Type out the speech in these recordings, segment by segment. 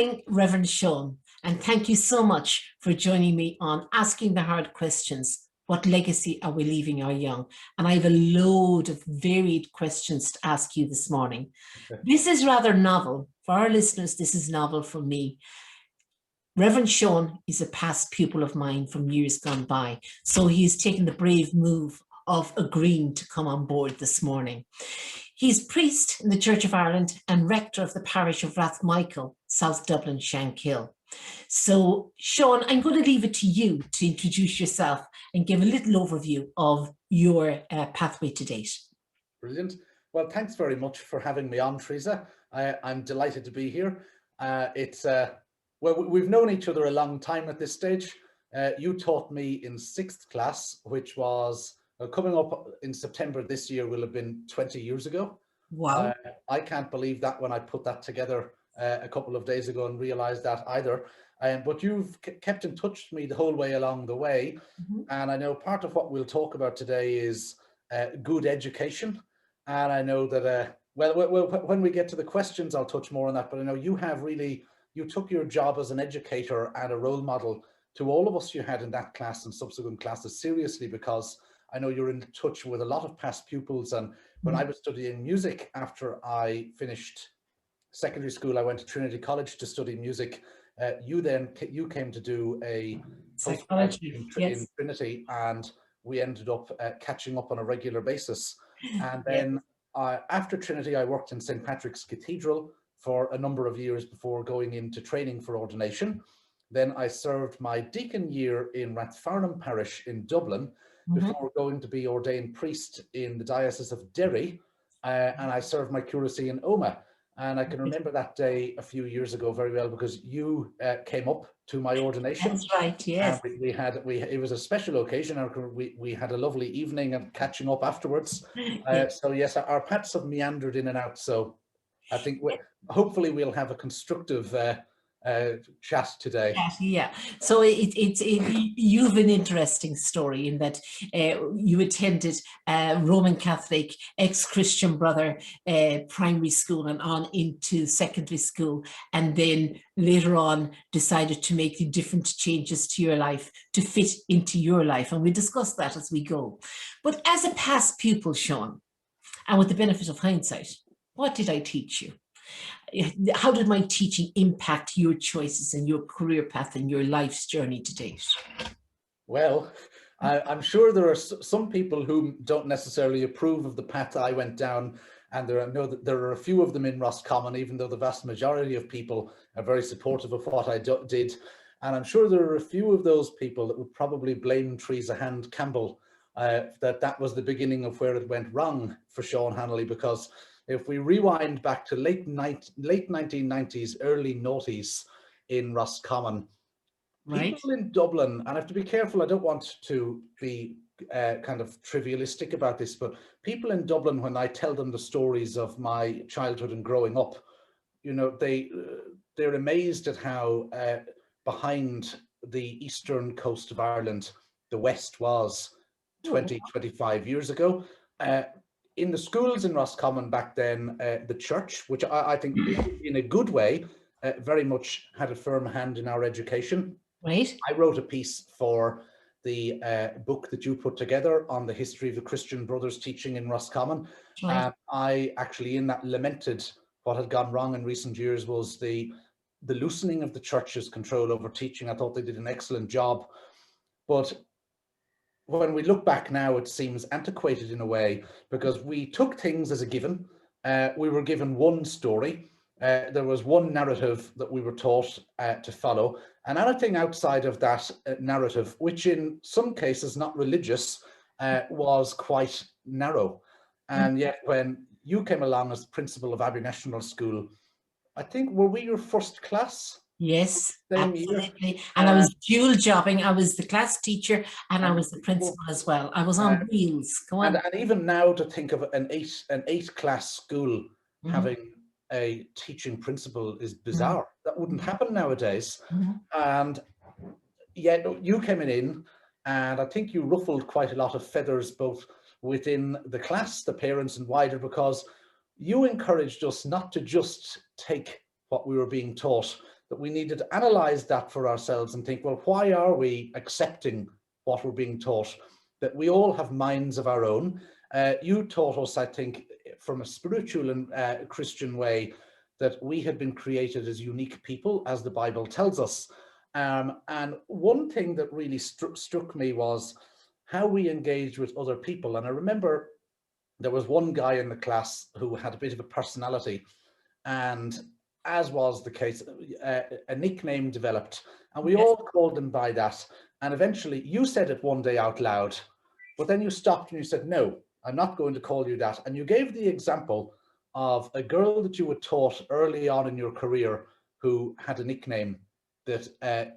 morning, Reverend Sean, and thank you so much for joining me on Asking the Hard Questions. What legacy are we leaving our young? And I have a load of varied questions to ask you this morning. Okay. This is rather novel. For our listeners, this is novel for me. Reverend Sean is a past pupil of mine from years gone by, so he's taken the brave move of agreeing to come on board this morning. He's priest in the Church of Ireland and rector of the parish of Rathmichael, South Dublin, Shankill. So, Sean, I'm going to leave it to you to introduce yourself and give a little overview of your pathway to date. Brilliant. Well, thanks very much for having me on, Teresa. I'm delighted to be here. Well, we've known each other a long time at this stage. You taught me in 6th class, which was coming up in September this year will have been 20 years ago. Wow. I can't believe that when I put that together a couple of days ago and realized that either. But you've kept in touch with me the whole way along the way. Mm-hmm. And I know part of what we'll talk about today is good education. And I know that, well, when we get to the questions, I'll touch more on that. But I know you took your job as an educator and a role model to all of us you had in that class and subsequent classes seriously, because I know you're in touch with a lot of past pupils. And when I was studying music, after I finished secondary school, I went to Trinity College to study music. You came to do a Psychologist in Trinity, and we ended up catching up on a regular basis. And then after Trinity, I worked in St. Patrick's Cathedral for a number of years before going into training for ordination. Then I served my deacon year in Rathfarnham Parish in Dublin before going to be ordained priest in the Diocese of Derry, and I served my curacy in Omagh. And I can remember that day a few years ago very well, because you came up to my ordination. That's right, yes. It was a special occasion. We had a lovely evening and catching up afterwards. So yes, our paths have meandered in and out. So I think hopefully we'll have a constructive chat today. Yeah, so you have an interesting story in that you attended Roman Catholic, ex-Christian brother primary school and on into secondary school, and then later on decided to make different changes to your life to fit into your life, and we'll discuss that as we go. But as a past pupil, Sean, and with the benefit of hindsight, what did I teach you? How did my teaching impact your choices and your career path and your life's journey to date? Well, I'm sure there are some people who don't necessarily approve of the path I went down, and there are a few of them in Roscommon, even though the vast majority of people are very supportive of what I did. And I'm sure there are a few of those people that would probably blame Teresa Hand-Campbell that was the beginning of where it went wrong for Sean Hanily, because if we rewind back to late 1990s, early noughties in Roscommon, right, people in Dublin, and I have to be careful, I don't want to be kind of trivialistic about this, but people in Dublin, when I tell them the stories of my childhood and growing up, you know, they're amazed at how behind the eastern coast of Ireland the West was 25 years ago. In the schools in Roscommon back then, the church, which I think in a good way, very much had a firm hand in our education. Right. I wrote a piece for the book that you put together on the history of the Christian Brothers teaching in Roscommon. Right. I actually in that lamented what had gone wrong in recent years was the loosening of the church's control over teaching. I thought they did an excellent job. But when we look back now, it seems antiquated in a way, because we took things as a given. We were given one story. There was one narrative that we were taught to follow, and anything outside of that narrative, which in some cases not religious, was quite narrow. And yet when you came along as principal of Abbey National School, I think, were we your first class? Yes, absolutely. And I was dual jobbing. I was the class teacher and I was the principal as well. I was on wheels. Go on. And even now, to think of an eight class school having a teaching principal is bizarre. That wouldn't happen nowadays. And yet you came in, and I think you ruffled quite a lot of feathers both within the class, the parents, and wider, because you encouraged us not to just take what we were being taught, that we needed to analyze that for ourselves and think, well, why are we accepting what we're being taught? That we all have minds of our own. You taught us, I think, from a spiritual and Christian way, that we had been created as unique people, as the Bible tells us. And one thing that really struck me was how we engaged with other people. And I remember there was one guy in the class who had a bit of a personality, and as was the case, a nickname developed, and we all called him by that. And eventually you said it one day out loud, but then you stopped and you said, no, I'm not going to call you that. And you gave the example of a girl that you were taught early on in your career who had a nickname that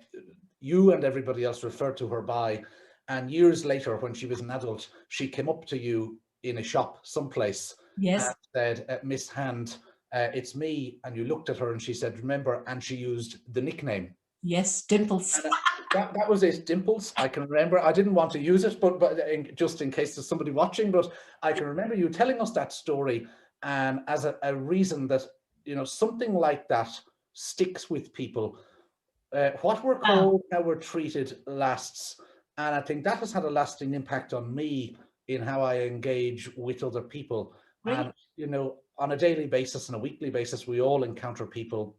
you and everybody else referred to her by. And years later, when she was an adult, she came up to you in a shop someplace and said, Miss Hand, it's me. And you looked at her and she said, remember, and she used the nickname. Yes, Dimples. That was it, Dimples. I can remember. I didn't want to use it, but just in case there's somebody watching, but I can remember you telling us that story, and as a reason that, you know, something like that sticks with people. What we're called, how we're treated lasts. And I think that has had a lasting impact on me in how I engage with other people. Right. And, you know, on a daily basis and a weekly basis, we all encounter people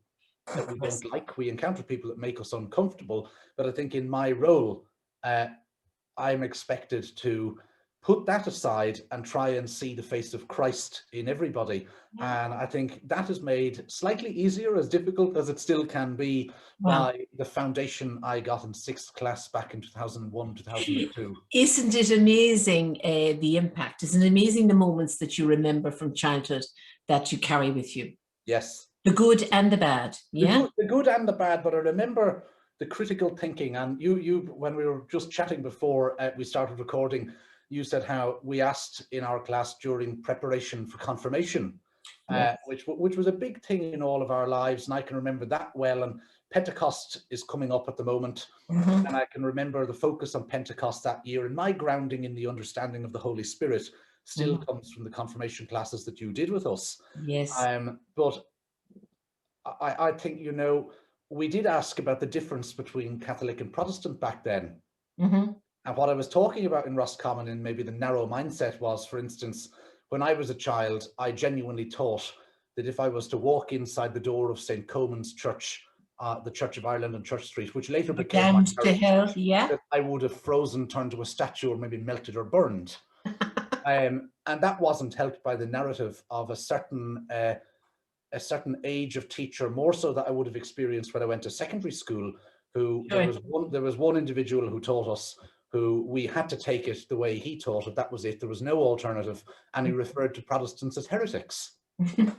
that we don't like. We encounter people that make us uncomfortable. But I think in my role, I'm expected to put that aside and try and see the face of Christ in everybody. And I think that is made slightly easier, as difficult as it still can be, by the foundation I got in 6th class back in 2001, 2002. Isn't it amazing, the impact? Isn't it amazing the moments that you remember from childhood that you carry with you? Yes. The good and the bad, yeah? The good and the bad, but I remember the critical thinking. And you when we were just chatting before we started recording, you said how we asked in our class during preparation for confirmation, which was a big thing in all of our lives. And I can remember that well. And Pentecost is coming up at the moment. And I can remember the focus on Pentecost that year. And my grounding in the understanding of the Holy Spirit still comes from the confirmation classes that you did with us. Yes. But I think, you know, we did ask about the difference between Catholic and Protestant back then. And what I was talking about in Roscommon in maybe the narrow mindset was, for instance, when I was a child, I genuinely thought that if I was to walk inside the door of St. Coman's Church, the Church of Ireland on Church Street, which later became my parish, that I would have frozen, turned to a statue, or maybe melted or burned. And that wasn't helped by the narrative of a certain age of teacher, more so that I would have experienced when I went to secondary school, who there was one individual who taught us, who we had to take it the way he taught it. That was it. There was no alternative. And he referred to Protestants as heretics. And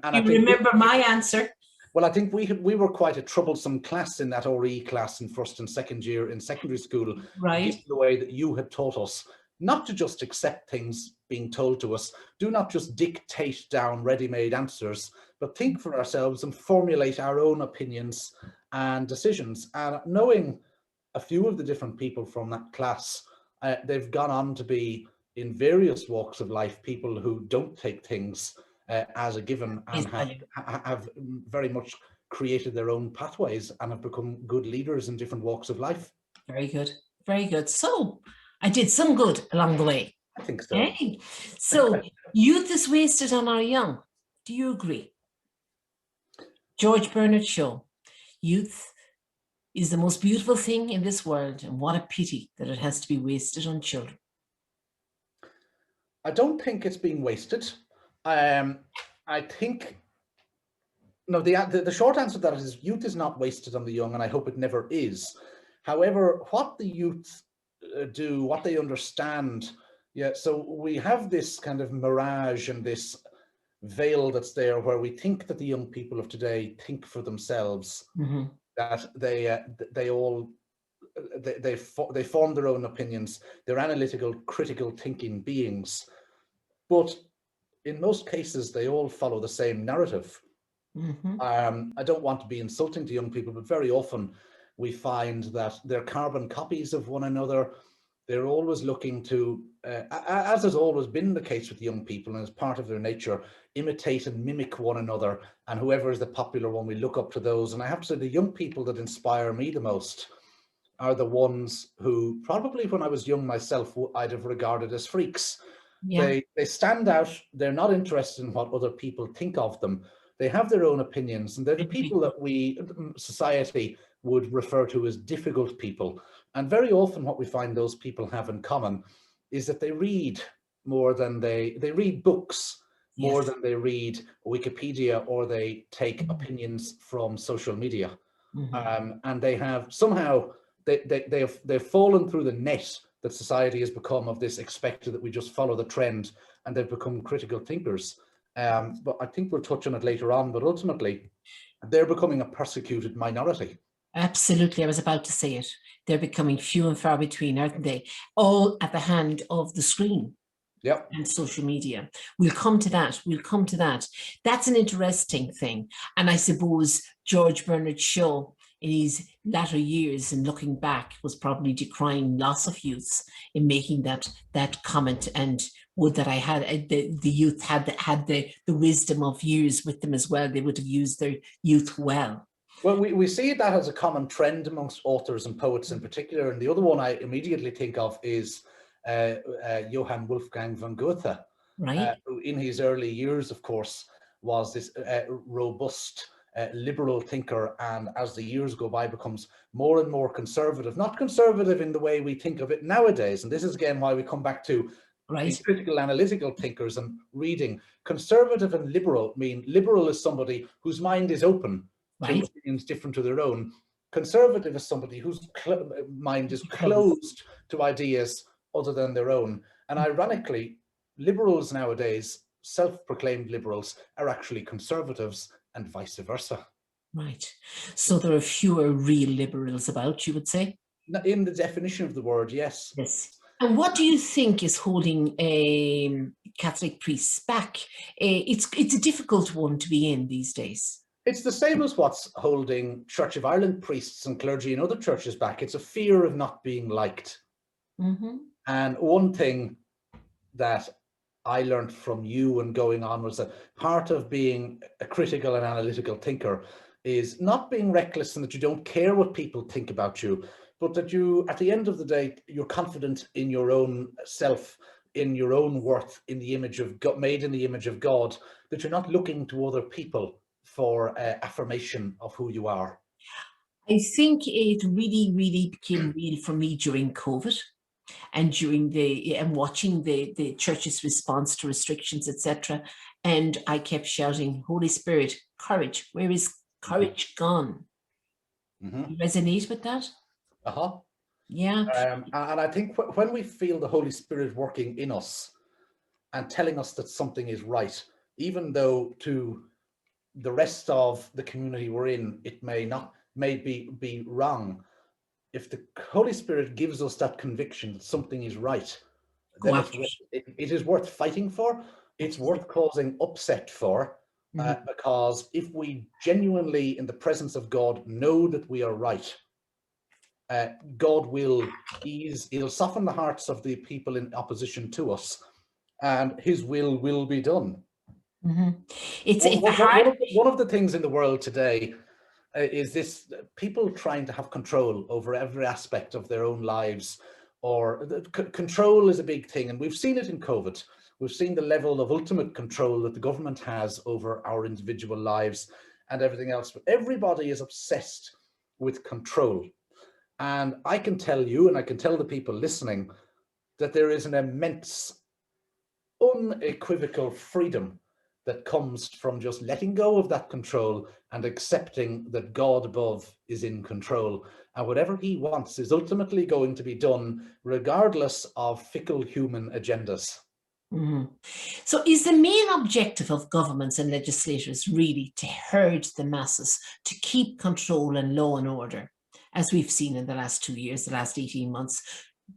I think remember my answer? Well, I think we were quite a troublesome class in that RE class in 1st and 2nd year in secondary school, given the way that you had taught us not to just accept things being told to us, do not just dictate down ready-made answers, but think for ourselves and formulate our own opinions and decisions. And knowing a few of the different people from that class, they've gone on to be, in various walks of life, people who don't take things as a given, and have very much created their own pathways and have become good leaders in different walks of life. Very good. Very good. So I did some good along the way. I think so. Okay. So youth is wasted on our young. Do you agree? George Bernard Shaw, youth is the most beautiful thing in this world, and what a pity that it has to be wasted on children. I don't think it's being wasted. I think, no, the short answer to that is youth is not wasted on the young, and I hope it never is. However, what the youth do, what they understand, so we have this kind of mirage and this veil that's there, where we think that the young people of today think for themselves, that they form their own opinions, they're analytical, critical thinking beings, but in most cases they all follow the same narrative. I don't want to be insulting to young people, but very often we find that they're carbon copies of one another. They're always looking to, as has always been the case with young people and as part of their nature, imitate and mimic one another. And whoever is the popular one, we look up to those. And I have to say, the young people that inspire me the most are the ones who probably when I was young myself, I'd have regarded as freaks. Yeah. They stand out. They're not interested in what other people think of them. They have their own opinions, and they're the people that we, society, would refer to as difficult people. And very often what we find those people have in common is that they read more than they read books more Yes. than they read Wikipedia, or they take opinions from social media. And they have somehow, they've fallen through the net that society has become of this expected that we just follow the trend, and they've become critical thinkers. But I think we'll touch on it later on, but ultimately they're becoming a persecuted minority. Absolutely. I was about to say it. They're becoming few and far between, aren't they? All at the hand of the screen. Yep. And social media. We'll come to that. We'll come to that. That's an interesting thing. And I suppose George Bernard Shaw, in his latter years and looking back, was probably decrying lots of youths in making that comment. And would that I had the youth had the wisdom of years with them as well. They would have used their youth well. Well, we see that as a common trend amongst authors and poets in particular. And the other one I immediately think of is Johann Wolfgang von Goethe, right? Who in his early years, of course, was this robust liberal thinker, and as the years go by becomes more and more conservative, not conservative in the way we think of it nowadays. And this is again why we come back to being critical analytical thinkers and reading. Conservative and liberal mean liberal is somebody whose mind is open to opinions different to their own. Conservative is somebody whose mind is closed to ideas other than their own. And ironically, liberals nowadays, self-proclaimed liberals, are actually conservatives and vice versa. Right. So there are fewer real liberals about, you would say? In the definition of the word, yes. Yes. And what do you think is holding Catholic priests back? It's a difficult one to be in these days. It's the same as what's holding Church of Ireland priests and clergy in other churches back. It's a fear of not being liked. And one thing that I learned from you and going on was that part of being a critical and analytical thinker is not being reckless and that you don't care what people think about you, but that you, at the end of the day, you're confident in your own self, in your own worth, in the image of God, made in the image of God, that you're not looking to other people for affirmation of who you are. I think it really became real for me during COVID and during and watching the church's response to restrictions, etc. And I kept shouting, Holy Spirit, courage, where is courage gone? You resonate with that? Yeah. And I think when we feel the Holy Spirit working in us and telling us that something is right, even though to the rest of the community we're in, it may be wrong. If the Holy Spirit gives us that conviction that something is right, then it is worth fighting for. It's worth causing upset for, because if we genuinely, in the presence of God, know that we are right, God will he'll soften the hearts of the people in opposition to us, and his will be done. It's hard. One of the things in the world today is this: people trying to have control over every aspect of their own lives, or control is a big thing, and we've seen it in COVID. We've seen the level of ultimate control that the government has over our individual lives and everything else. But everybody is obsessed with control. And I can tell you, and I can tell the people listening, that there is an immense, unequivocal freedom that comes from just letting go of that control and accepting that God above is in control. And whatever he wants is ultimately going to be done regardless of fickle human agendas. So is the main objective of governments and legislators really to herd the masses, to keep control and law and order, as we've seen in the last 2 years, the last 18 months?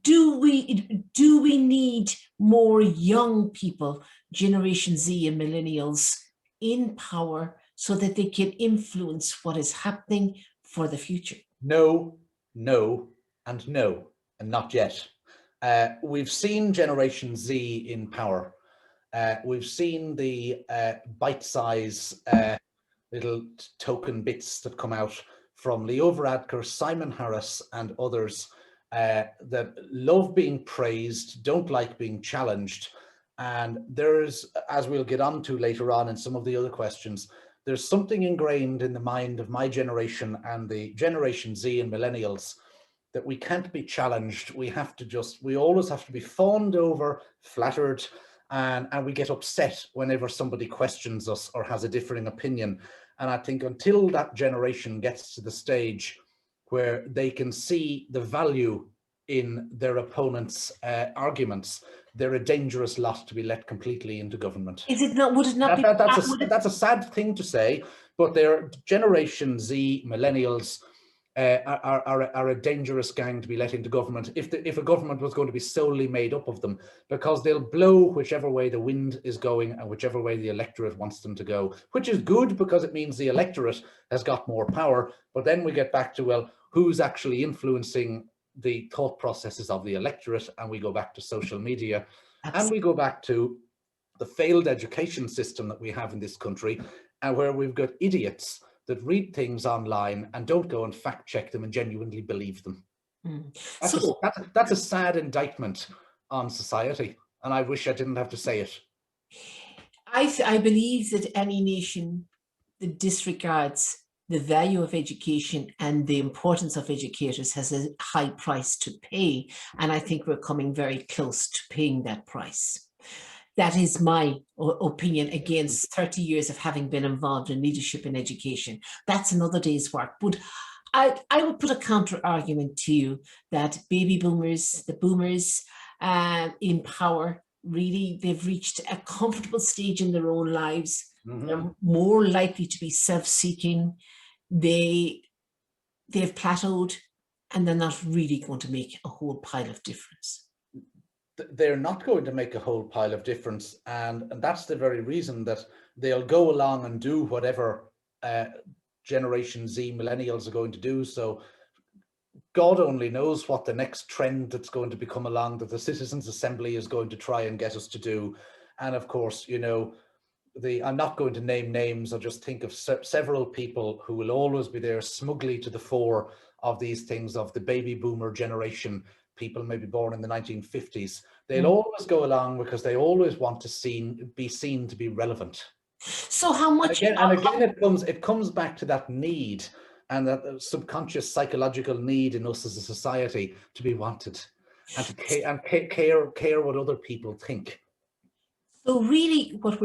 Do we need more young people, Generation Z and millennials, in power so that they can influence what is happening for the future? No, and not yet. We've seen Generation Z in power. We've seen the bite-size little token bits that come out from Leo Varadkar, Simon Harris, and others that love being praised, don't like being challenged. And there's, as we'll get on to later on in some of the other questions, there's something ingrained in the mind of my generation and the Generation Z and millennials that we can't be challenged. We always have to be fawned over, flattered, and we get upset whenever somebody questions us or has a differing opinion. And I think until that generation gets to the stage where they can see the value in their opponent's arguments, they're a dangerous lot to be let completely into government. Is it not? Would it not be? That's a sad thing to say, but they're Generation Z millennials. Are a dangerous gang to be let into government if a government was going to be solely made up of them, because they'll blow whichever way the wind is going and whichever way the electorate wants them to go, which is good because it means the electorate has got more power. But then we get back to, well, who's actually influencing the thought processes of the electorate? And we go back to social media. Absolutely. And we go back to the failed education system that we have in this country, and where we've got idiots that read things online and don't go and fact check them and genuinely believe them. That's a sad indictment on society, and I wish I didn't have to say it. I believe that any nation that disregards the value of education and the importance of educators has a high price to pay, and I think we're coming very close to paying that price. That is my opinion against 30 years of having been involved in leadership in education. That's another day's work. But I would put a counter argument to you that baby boomers, the boomers in power, really, they've reached a comfortable stage in their own lives. Mm-hmm. They're more likely to be self-seeking. They've plateaued, and they're not really going to make a whole pile of difference. They're not going to make a whole pile of difference, and that's the very reason that they'll go along and do whatever Generation Z millennials are going to do. So God only knows what the next trend that's going to become along that the Citizens Assembly is going to try and get us to do. And of course, you know, I'm not going to name names. I'll just think of several people who will always be there smugly to the fore of these things, of the baby boomer generation, people maybe born in the 1950s. They'll always go along because they always want to be seen to be relevant. So how much? And again, it comes back to that need, and that subconscious psychological need in us as a society to be wanted and to care what other people think. So really, what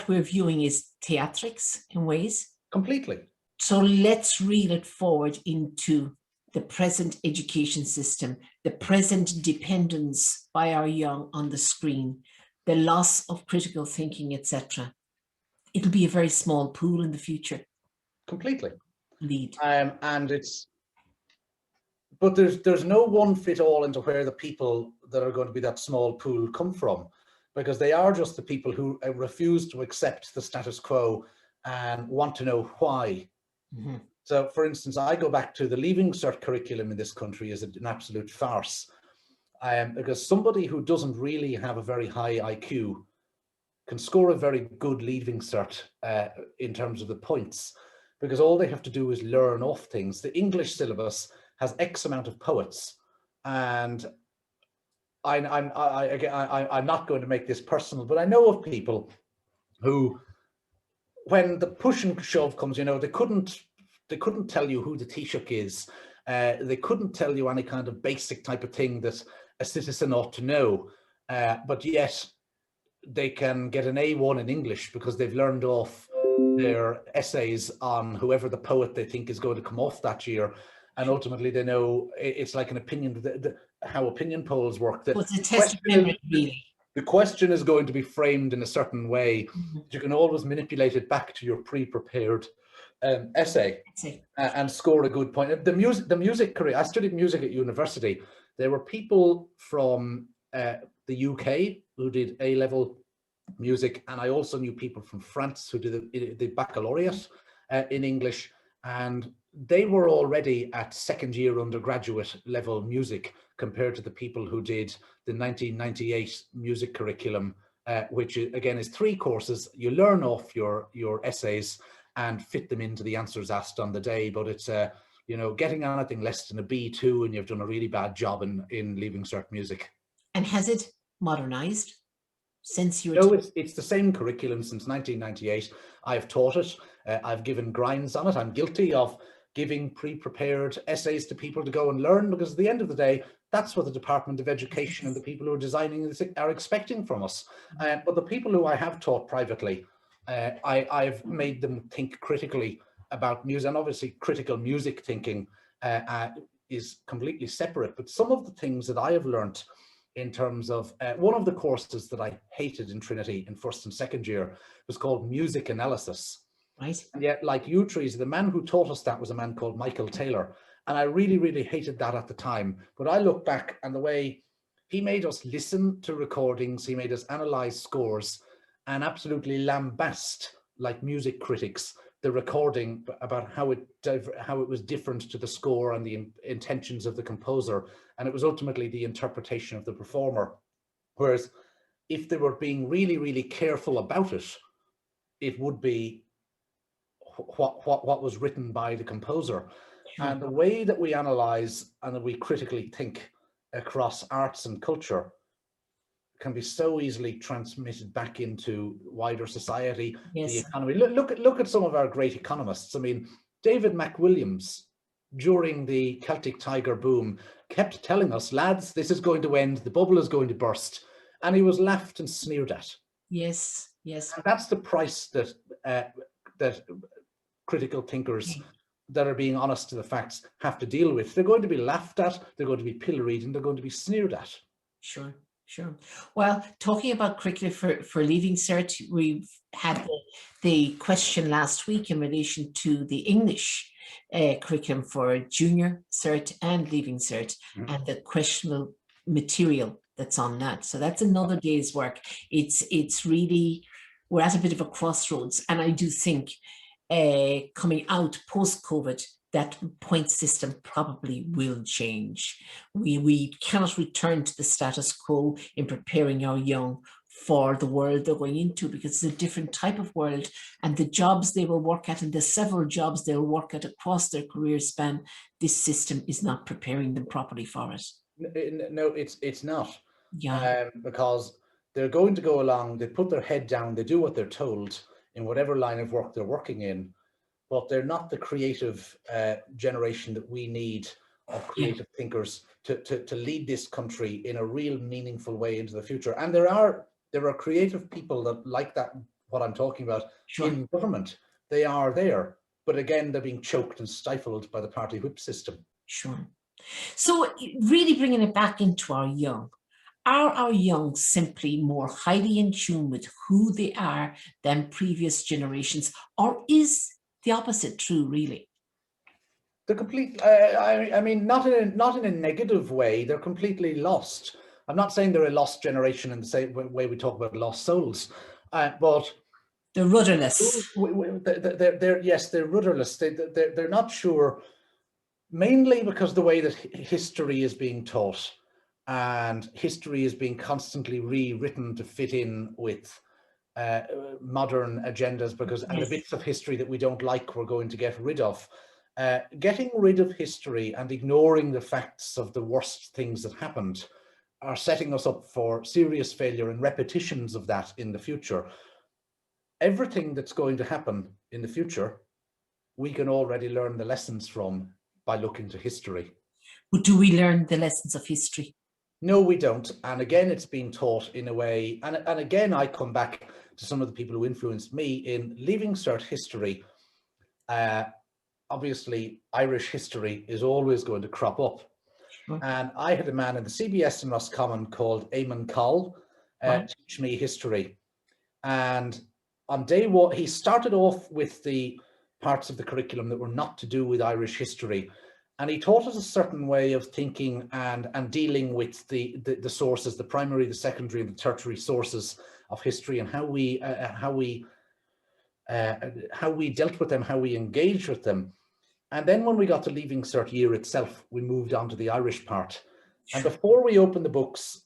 we're viewing is theatrics in ways. Completely. So let's reel it forward into the present education system, the present dependence by our young on the screen, the loss of critical thinking, etc. It'll be a very small pool in the future. Completely. Indeed. But there's no one fit all into where the people that are going to be that small pool come from, because they are just the people who refuse to accept the status quo and want to know why. Mm-hmm. So, for instance, I go back to the Leaving Cert curriculum in this country is an absolute farce, because somebody who doesn't really have a very high IQ can score a very good Leaving Cert in terms of the points, because all they have to do is learn off things. The English syllabus has X amount of poets, and I'm not going to make this personal, but I know of people who, when the push and shove comes, you know, they couldn't tell you who the Taoiseach is. They couldn't tell you any kind of basic type of thing that a citizen ought to know. But yet they can get an A1 in English because they've learned off their essays on whoever the poet they think is going to come off that year. And ultimately they know it's like an opinion, how opinion polls work. That it's a test of memory, really. The question is going to be framed in a certain way. Mm-hmm. You can always manipulate it back to your pre-prepared essay and score a good point. The music career, I studied music at university. There were people from the UK who did A-level music, and I also knew people from France who did the baccalaureate in English, and they were already at second year undergraduate level music compared to the people who did the 1998 music curriculum, which again is 3 courses. You learn off your essays and fit them into the answers asked on the day, but it's you know, getting anything less than a B2 and you've done a really bad job in Leaving Cert music. And has it modernized since you were? No, it's the same curriculum since 1998. I've taught it. I've given grinds on it. I'm guilty of giving pre-prepared essays to people to go and learn, because at the end of the day, that's what the Department of Education and the people who are designing this are expecting from us. But the people who I have taught privately, I've made them think critically about music, and obviously critical music thinking is completely separate. But some of the things that I have learnt in terms of, one of the courses that I hated in Trinity in first and second year was called music analysis. Right. And yet, like you, Teresa, the man who taught us that was a man called Michael Taylor. And I really, really hated that at the time. But I look back, and the way he made us listen to recordings, he made us analyze scores and absolutely lambast, like music critics, the recording about how it was different to the score and the intentions of the composer. And it was ultimately the interpretation of the performer. Whereas if they were being really, really careful about it, it would be what was written by the composer. And the way that we analyze and that we critically think across arts and culture can be so easily transmitted back into wider society, Yes. the economy. Look at some of our great economists. I mean, David McWilliams, during the Celtic Tiger boom, kept telling us, lads, this is going to end, the bubble is going to burst. And he was laughed and sneered at. Yes, yes. And that's the price that that critical thinkers that are being honest to the facts have to deal with. They're going to be laughed at, they're going to be pilloried, and they're going to be sneered at. Sure, sure. Well, talking about curriculum for Leaving Cert, we've had the question last week in relation to the English curriculum for Junior Cert and Leaving Cert, and the questionable material that's on that. So that's another day's work. It's really, we're at a bit of a crossroads, and I do think coming out post-COVID, that point system probably will change. We cannot return to the status quo in preparing our young for the world they're going into, because it's a different type of world, and the jobs they will work at and the several jobs they'll work at across their career span, this system is not preparing them properly for it. No, it's not. Yeah. Because they're going to go along, they put their head down, they do what they're told in whatever line of work they're working in, but they're not the creative generation that we need of creative thinkers to lead this country in a real meaningful way into the future. And there are creative people that like that, what I'm talking about, in government. They are there, but again, they're being choked and stifled by the party whip system. Sure. So really bringing it back into our young, are our young simply more highly in tune with who they are than previous generations, or is the opposite true, really? They're complete. I mean, not in a negative way. They're completely lost. I'm not saying they're a lost generation in the same way we talk about lost souls, but they're rudderless. They're rudderless. They're not sure, mainly because the way that history is being taught, and history is being constantly rewritten to fit in with modern agendas, because and the bits of history that we don't like, we're going to get rid of. Getting rid of history and ignoring the facts of the worst things that happened are setting us up for serious failure and repetitions of that in the future. Everything that's going to happen in the future, we can already learn the lessons from by looking to history. But do we learn the lessons of history? No, we don't. And again, it's being taught in a way, and again, I come back to some of the people who influenced me in Leaving Cert history. Obviously, Irish history is always going to crop up. And I had a man in the CBS in Roscommon called Eamon Call teach me history. And on day one, he started off with the parts of the curriculum that were not to do with Irish history. And he taught us a certain way of thinking and dealing with the sources, the primary, the secondary, and the tertiary sources of history, and how we dealt with them, how we engaged with them. And then when we got to Leaving Cert year itself, we moved on to the Irish part. And before we opened the books,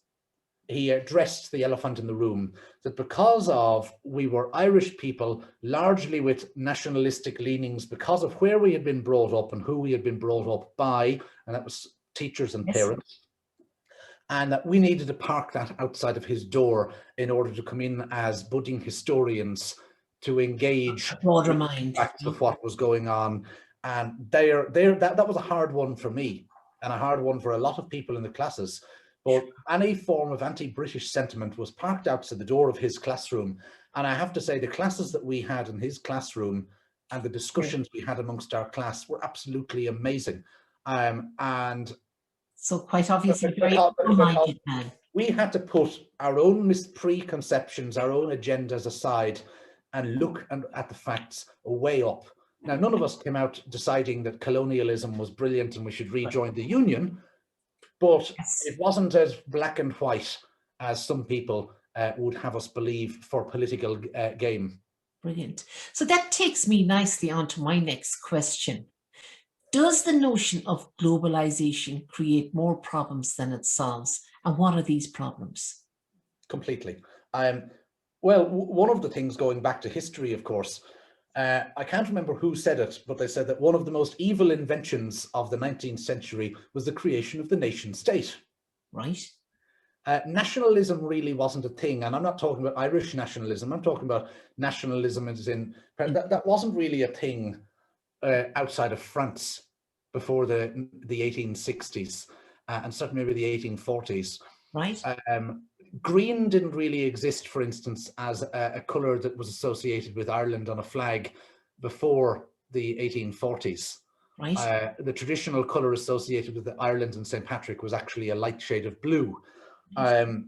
he addressed the elephant in the room, that because of we were Irish people, largely with nationalistic leanings, because of where we had been brought up and who we had been brought up by, and that was teachers and parents, and that we needed to park that outside of his door in order to come in as budding historians to engage broader with mind. the facts of what was going on. And that was a hard one for me, and a hard one for a lot of people in the classes. But any form of anti-British sentiment was parked outside the door of his classroom. And I have to say, the classes that we had in his classroom and the discussions we had amongst our class were absolutely amazing. And so quite obviously very open-minded man. We had to put our own preconceptions, our own agendas aside and look at the facts way up. Now, none of us came out deciding that colonialism was brilliant and we should rejoin the Union, but it wasn't as black and white as some people would have us believe for political game. Brilliant. So that takes me nicely on to my next question. Does the notion of globalization create more problems than it solves? And what are these problems? Completely. Well, one of the things, going back to history, of course, I can't remember who said it, but they said that one of the most evil inventions of the 19th century was the creation of the nation state. Right. Nationalism really wasn't a thing, and I'm not talking about Irish nationalism. I'm talking about nationalism as in that wasn't really a thing outside of France before the 1860s, and certainly maybe the 1840s. Right. Green didn't really exist, for instance, as a colour that was associated with Ireland on a flag before the 1840s. Right. The traditional colour associated with Ireland and St. Patrick was actually a light shade of blue. And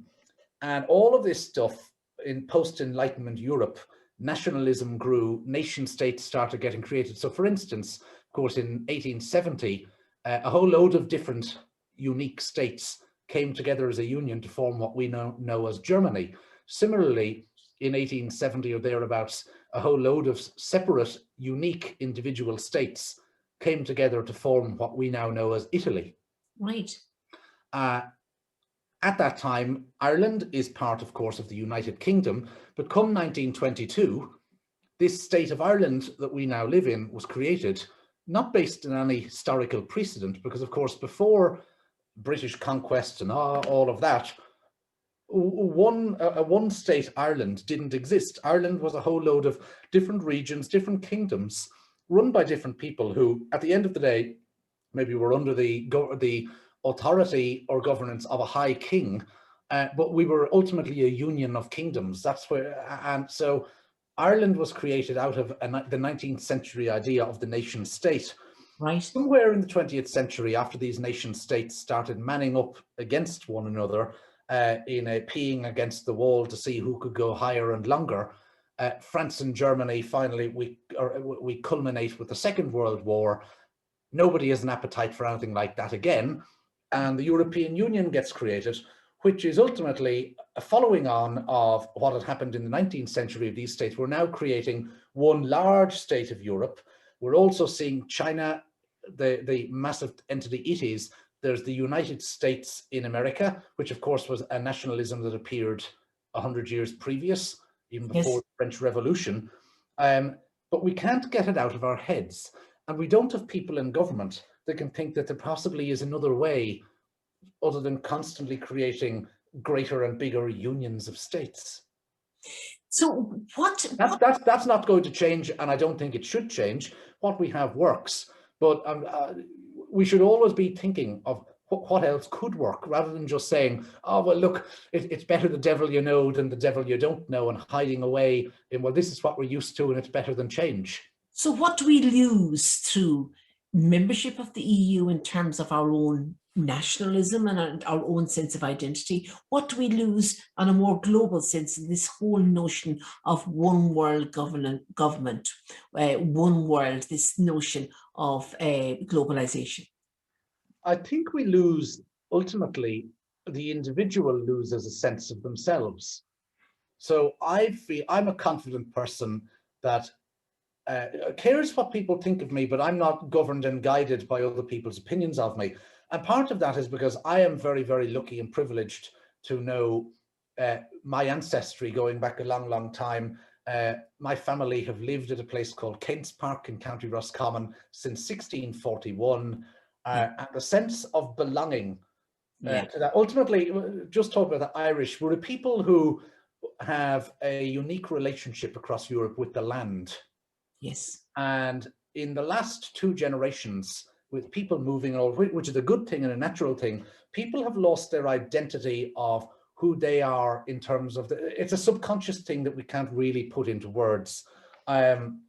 all of this stuff in post-Enlightenment Europe, nationalism grew, nation states started getting created. So for instance, of course, in 1870, a whole load of different unique states came together as a union to form what we now know as Germany. Similarly, in 1870 or thereabouts, a whole load of separate, unique individual states came together to form what we now know as Italy. Right. At that time, Ireland is part, of course, of the United Kingdom, but come 1922, this state of Ireland that we now live in was created, not based on any historical precedent, because, of course, before British conquest and all of that, one state Ireland didn't exist. Ireland was a whole load of different regions, different kingdoms, run by different people who, at the end of the day, maybe were under the authority or governance of a high king, but we were ultimately a union of kingdoms. That's where, and so Ireland was created out of the 19th century idea of the nation state. Right. Somewhere in the 20th century, after these nation states started manning up against one another in a peeing against the wall to see who could go higher and longer, France and Germany, finally, we culminate with the Second World War. Nobody has an appetite for anything like that again. And the European Union gets created, which is ultimately a following on of what had happened in the 19th century of these states. We're now creating one large state of Europe. We're also seeing China, the massive entity it is. There's the United States in America, which of course was a nationalism that appeared 100 years previous, even before the French Revolution. But we can't get it out of our heads. And we don't have people in government that can think that there possibly is another way other than constantly creating greater and bigger unions of states. So that's not going to change, and I don't think it should change. What we have works, but we should always be thinking of what else could work, rather than just saying, oh, well, look, it's better the devil you know than the devil you don't know, and hiding away in, well, this is what we're used to and it's better than change. So what do we lose through membership of the EU in terms of our own nationalism and our own sense of identity? What do we lose on a more global sense in this whole notion of one world government, one world, this notion of globalization? I think we lose, ultimately, the individual loses a sense of themselves. So I'm a confident person that cares what people think of me, but I'm not governed and guided by other people's opinions of me. And part of that is because I am very, very lucky and privileged to know my ancestry going back a long, long time. My family have lived at a place called Kent's Park in County Roscommon since 1641, and the sense of belonging to that. Ultimately, just talk about the Irish, we're a people who have a unique relationship across Europe with the land. Yes. And in the last 2 generations, with people moving all, which is a good thing and a natural thing, people have lost their identity of who they are in terms of it's a subconscious thing that we can't really put into words. And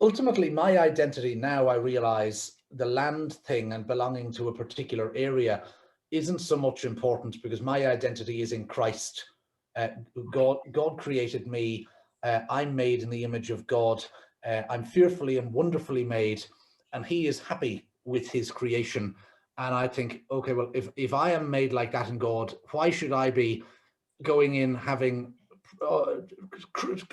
ultimately, my identity now, I realize the land thing and belonging to a particular area isn't so much important, because my identity is in Christ. God created me. I'm made in the image of God. I'm fearfully and wonderfully made, and he is happy with his creation. And I think, okay, well, if I am made like that in God, why should I be going in having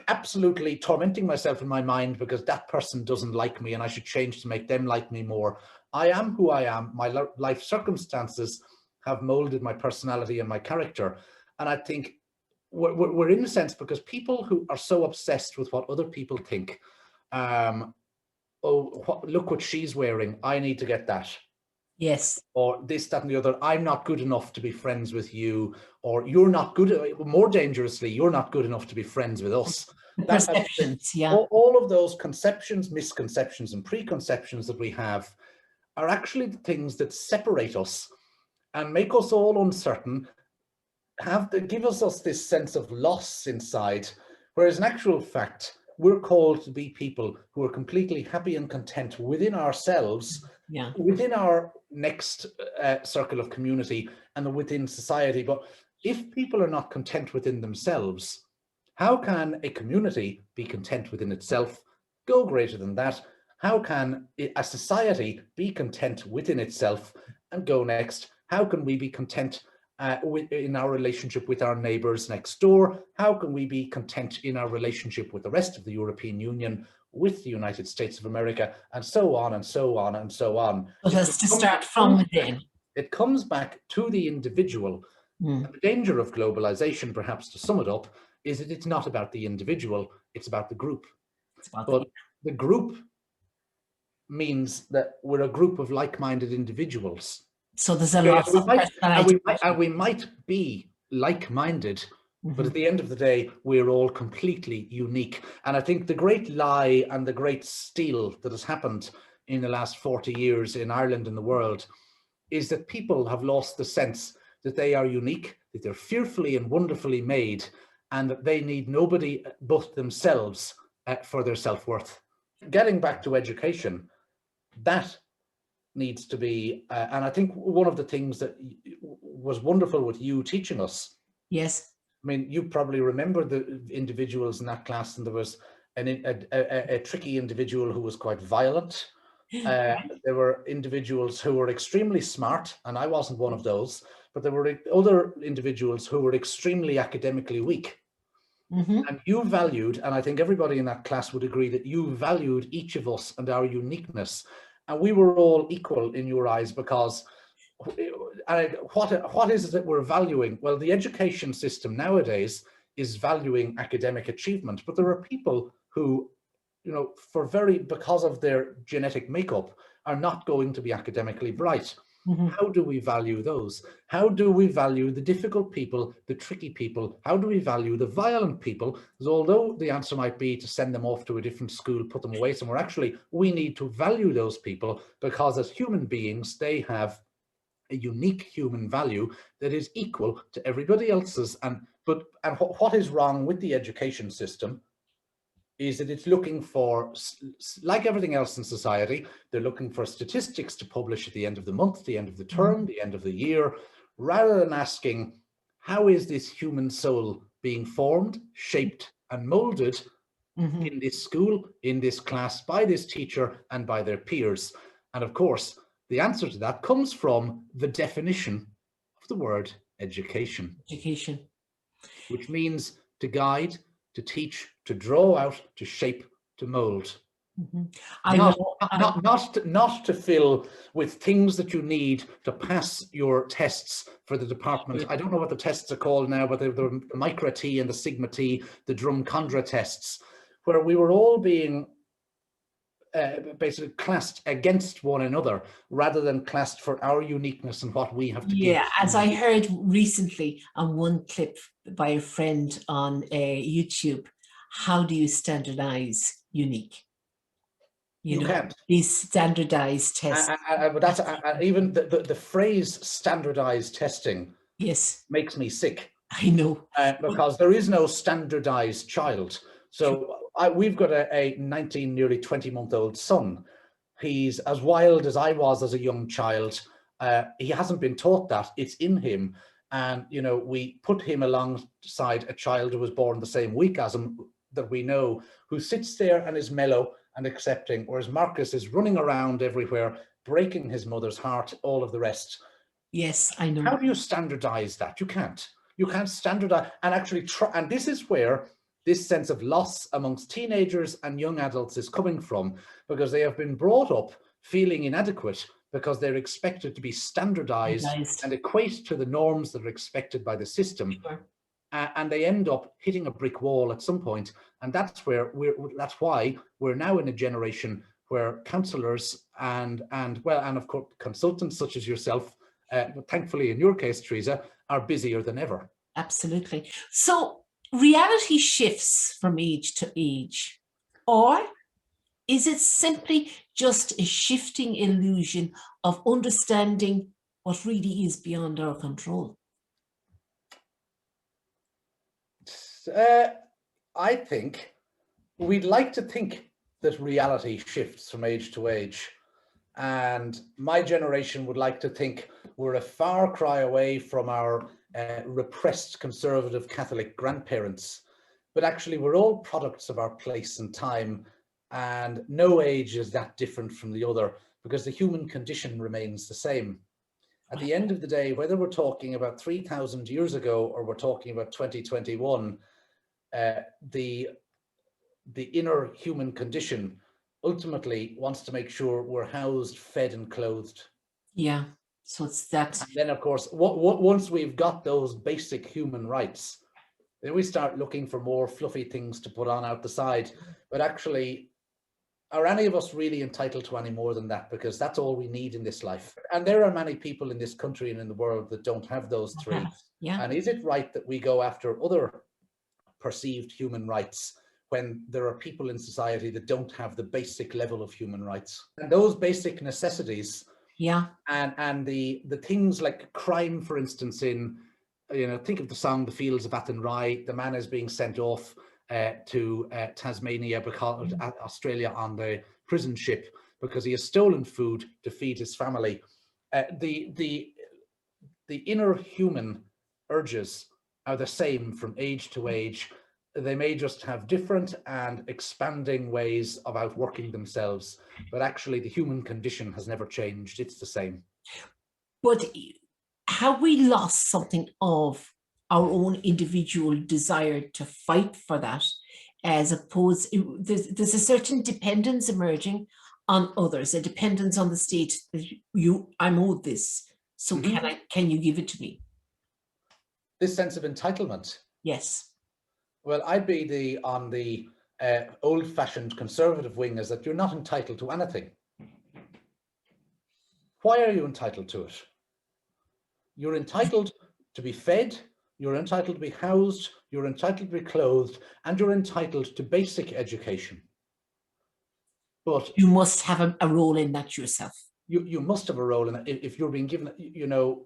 absolutely tormenting myself in my mind because that person doesn't like me and I should change to make them like me more? I am who I am. My life circumstances have molded my personality and my character. And I think we're in a sense, because people who are so obsessed with what other people think, look what she's wearing, I need to get that. Yes. Or this, that, and the other, I'm not good enough to be friends with you, or you're not good, more dangerously, you're not good enough to be friends with us. The perceptions, yeah. All of those conceptions, misconceptions, and preconceptions that we have are actually the things that separate us and make us all uncertain, give us this sense of loss inside, whereas in actual fact, we're called to be people who are completely happy and content within ourselves, within our next circle of community and within society. But if people are not content within themselves, how can a community be content within itself? Go greater than that. How can a society be content within itself and go next? How can we be content in our relationship with our neighbours next door? How can we be content in our relationship with the rest of the European Union, with the United States of America, and so on and so on and so on? But has to start from within. It comes back to the individual. The danger of globalization, perhaps to sum it up, is that it's not about the individual, it's about the group. But the group means that we're a group of like-minded individuals. So there's a lot of we might be like-minded, but at the end of the day, we're all completely unique. And I think the great lie and the great steal that has happened in the last 40 years in Ireland and the world is that people have lost the sense that they are unique, that they're fearfully and wonderfully made, and that they need nobody but themselves for their self-worth. Getting back to education, that needs to be, and I think one of the things that was wonderful with you teaching us. Yes. I mean, you probably remember the individuals in that class, and there was a tricky individual who was quite violent. There were individuals who were extremely smart, and I wasn't one of those, but there were other individuals who were extremely academically weak. And you valued, and I think everybody in that class would agree, that you valued each of us and our uniqueness. And we were all equal in your eyes, because what is it that we're valuing? Well, the education system nowadays is valuing academic achievement, but there are people who, you know, because of their genetic makeup, are not going to be academically bright. How do we value those? How do we value the difficult people, the tricky people? How do we value the violent people? Because although the answer might be to send them off to a different school, put them away somewhere, actually, we need to value those people, because as human beings, they have a unique human value that is equal to everybody else's. And what is wrong with the education system is that it's looking for, like everything else in society, they're looking for statistics to publish at the end of the month, the end of the term, the end of the year, rather than asking, how is this human soul being formed, shaped, and molded in this school, in this class, by this teacher, and by their peers? And of course, the answer to that comes from the definition of the word education. Which means to guide, to teach, to to draw out, to shape, to mold. Mm-hmm. Not to fill with things that you need to pass your tests for the department. I don't know what the tests are called now, but the Micra T and the Sigma T, the Drumcondra tests, where we were all being basically classed against one another rather than classed for our uniqueness and what we have to give. Yeah, as I heard recently on one clip by a friend on YouTube, how do you standardize unique? You can't. These standardized tests. But that's even the phrase standardized testing. Yes, makes me sick. I know. Because there is no standardized child. So we've got a 19, nearly 20-month-old son. He's as wild as I was as a young child. He hasn't been taught that. It's in him. And, you know, we put him alongside a child who was born the same week as him that we know, who sits there and is mellow and accepting, whereas Marcus is running around everywhere, breaking his mother's heart, all of the rest. Yes, I know. How do you standardize that? You can't. You can't standardize and actually try. And this is where this sense of loss amongst teenagers and young adults is coming from, because they have been brought up feeling inadequate because they're expected to be standardized and equate to the norms that are expected by the system. Sure. And they end up hitting a brick wall at some point. And that's where that's why we're now in a generation where counselors and of course consultants such as yourself, but thankfully in your case, Teresa, are busier than ever. Absolutely. So reality shifts from age to age, or is it simply just a shifting illusion of understanding what really is beyond our control? I think we'd like to think that reality shifts from age to age. And my generation would like to think we're a far cry away from our repressed conservative Catholic grandparents. But actually, we're all products of our place and time. And no age is that different from the other, because the human condition remains the same. At the end of the day, whether we're talking about 3,000 years ago or we're talking about 2021, the inner human condition ultimately wants to make sure we're housed, fed and clothed. Yeah, so it's that. And then of course, once we've got those basic human rights, then we start looking for more fluffy things to put on out the side. But actually, are any of us really entitled to any more than that? Because that's all we need in this life. And there are many people in this country and in the world that don't have those three. Yeah. And is it right that we go after other perceived human rights when there are people in society that don't have the basic level of human rights? And those basic necessities, and the things like crime, for instance, in, you know, think of the song "The Fields of Athenry." The man is being sent off to Tasmania, because Australia, on the prison ship because he has stolen food to feed his family. The inner human urges are the same from age to age. They may just have different and expanding ways of outworking themselves, but actually the human condition has never changed. It's the same. But have we lost something of our own individual desire to fight for that, as opposed, there's a certain dependence emerging on others, a dependence on the state that I'm owed this, so can you give it to me? This sense of entitlement. Yes. Well, I'd be on the old-fashioned conservative wing, is that you're not entitled to anything. Why are you entitled to it? You're entitled to be fed, you're entitled to be housed, you're entitled to be clothed, and you're entitled to basic education. But you must have a role in that yourself. You must have a role in it. If you're being given, you know,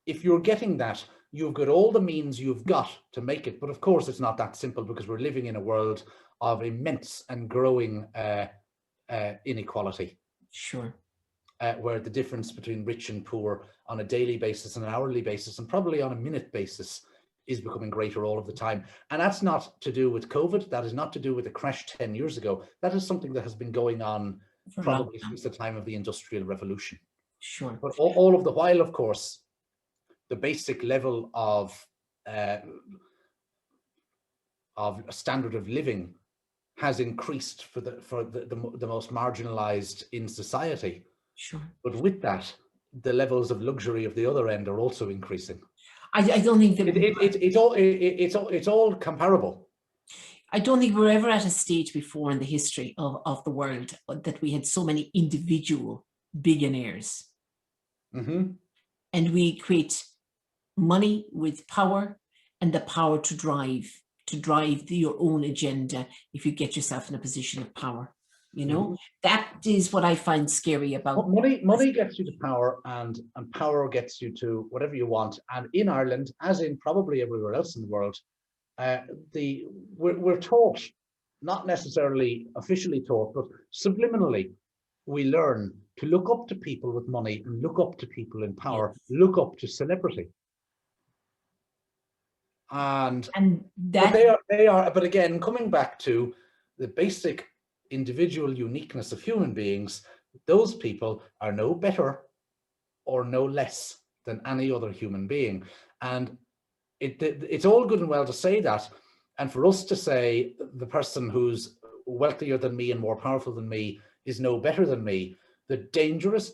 if you're getting that, you've got all the means you've got to make it. But of course, it's not that simple, because we're living in a world of immense and growing inequality. Sure. Where the difference between rich and poor on a daily basis and an hourly basis and probably on a minute basis is becoming greater all of the time. And that's not to do with COVID. That is not to do with the crash 10 years ago. That is something that has been going on probably since the time of the Industrial Revolution. Sure. But all of the while, of course, the basic level of of standard of living has increased for the most marginalized in society. Sure. But with that, the levels of luxury of the other end are also increasing. I don't think that it's all comparable. I don't think we're ever at a stage before in the history of the world that we had so many individual billionaires. Mm-hmm. And we equate money with power, and the power to drive your own agenda if you get yourself in a position of power. You know, Mm-hmm. That is what I find scary about money gets you to power, and power gets you to whatever you want. And in Ireland, as in probably everywhere else in the world, we're taught, not necessarily officially taught, but subliminally, we learn to look up to people with money and look up to people in power, yes. look up to celebrity. And that they are, but again, coming back to the basic individual uniqueness of human beings, those people are no better or no less than any other human being. And it's all good and well to say that, and for us to say the person who's wealthier than me and more powerful than me is no better than me. The dangerous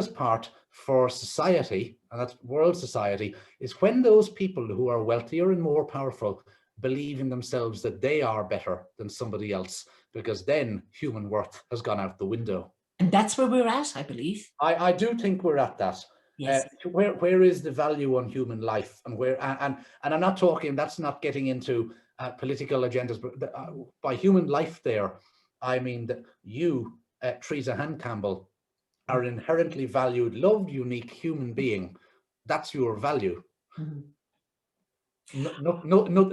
part for society, and that's world society, is when those people who are wealthier and more powerful believe in themselves that they are better than somebody else, because then human worth has gone out the window. And that's where we're at, I believe. I do think we're at that. Yes. Where is the value on human life, and where, and I'm not talking, that's not getting into political agendas, but by human life there, I mean that you, Teresa Hand-Campbell, are an inherently valued, loved, unique human being. That's your value. Mm-hmm.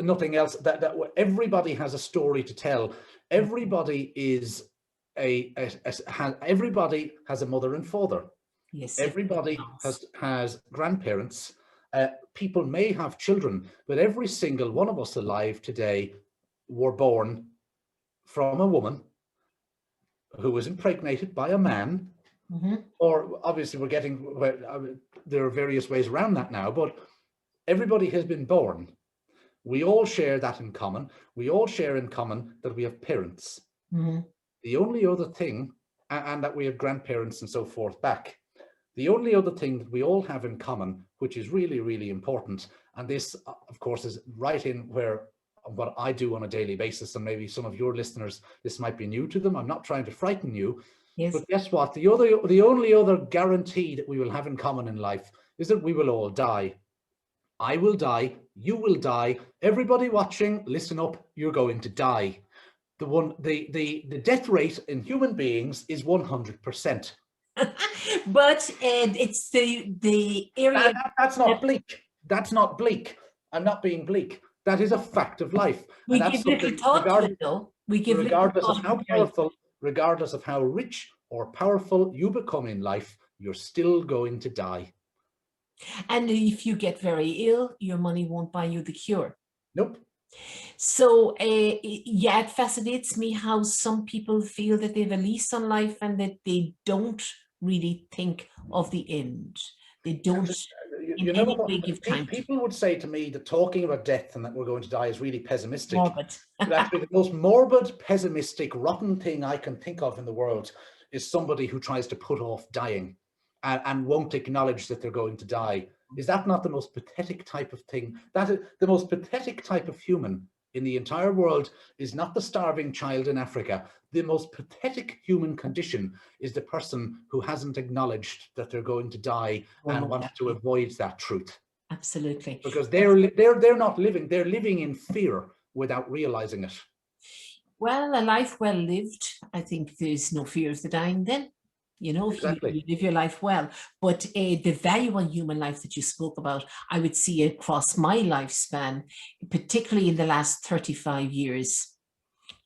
Nothing else. That everybody has a story to tell. Everybody is everybody has a mother and father. Yes. Everybody has grandparents. People may have children, but every single one of us alive today were born from a woman who was impregnated by a man. Mm-hmm. Or obviously there are various ways around that now, but everybody has been born. We all share that in common. We all share in common that we have parents. Mm-hmm. The only other thing, and that we have grandparents and so forth back. The only other thing that we all have in common, which is really, really important, and this, of course, is right in where what I do on a daily basis, and maybe some of your listeners, this might be new to them. I'm not trying to frighten you, yes. But guess what? The only other guarantee that we will have in common in life is that we will all die. I will die, you will die, everybody watching, listen up, you're going to die. The death rate in human beings is 100%. But it's the area that's not bleak. That's not bleak. I'm not being bleak. That is a fact of life. We give little thought to it, though. We give regardless of how powerful, regardless of how rich or powerful you become in life, you're still going to die. And if you get very ill, your money won't buy you the cure. Nope. So yeah, it fascinates me how some people feel that they have a lease on life and that they don't really think of the end. They don't in any way give time. People would say to me that talking about death and that we're going to die is really pessimistic. Morbid. But actually, the most morbid, pessimistic, rotten thing I can think of in the world is somebody who tries to put off dying and won't acknowledge that they're going to die. Is that not the most pathetic type of thing? That is the most pathetic type of human in the entire world is not the starving child in Africa. The most pathetic human condition is the person who hasn't acknowledged that they're going to die and wants to avoid that truth. Absolutely. Because they're not living, they're living in fear without realizing it. Well, a life well lived, I think there's no fear of the dying then. You know, exactly. If you live your life well. But the value on human life that you spoke about, I would see across my lifespan, particularly in the last 35 years.